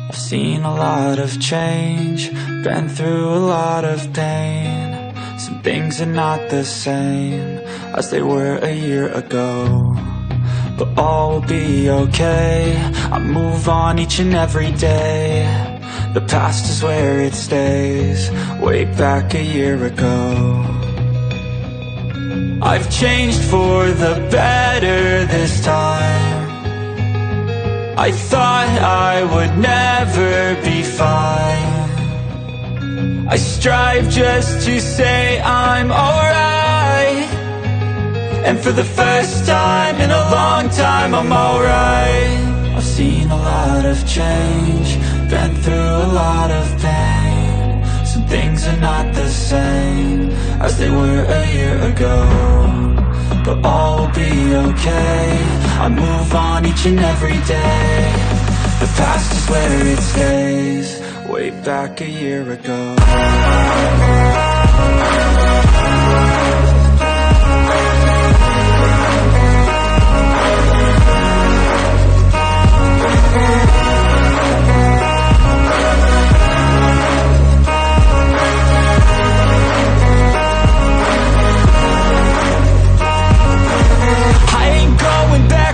I've seen a lot of change, been through a lot of pain. Some things are not the same as they were a year ago, but all will be okay. I move on each and every day. The past is where it stays, way back a year ago. I've changed for the better this time. I thought I would never be fine. I strive just to say I'm alright, and for the first time in a long time I'm alright. I've seen a lot of change, been through a lot of pain. Some things are not the same as they were a year ago, but all will be okay. I move on each and every day. The past is where it stays, way back a year ago.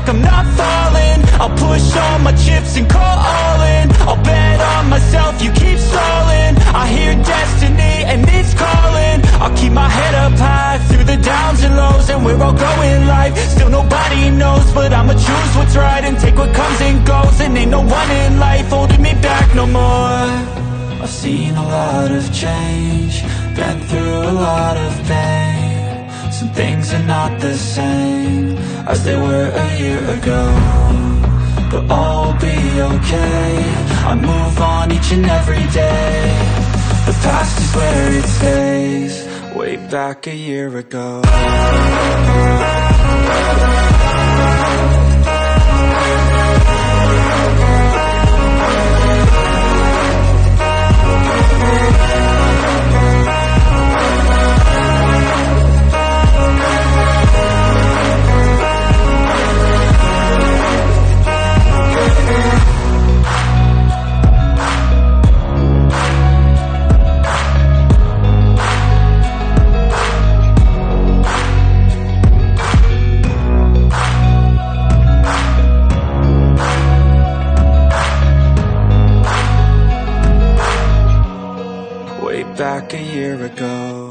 I'm not falling, I'll push all my chips and call all in. I'll bet on myself, you keep stalling. I hear destiny and it's calling. I'll keep my head up high through the downs and lows, and we're all going life. Still nobody knows, but I'ma choose what's right and take what comes and goes. And ain't no one in life holding me back no more. I've seen a lot of change, been through a lot of pain. Some things are not the same as they were a year ago, but all will be okay. I move on each and every day. The past is where it stays, way back a year ago. Back a year ago.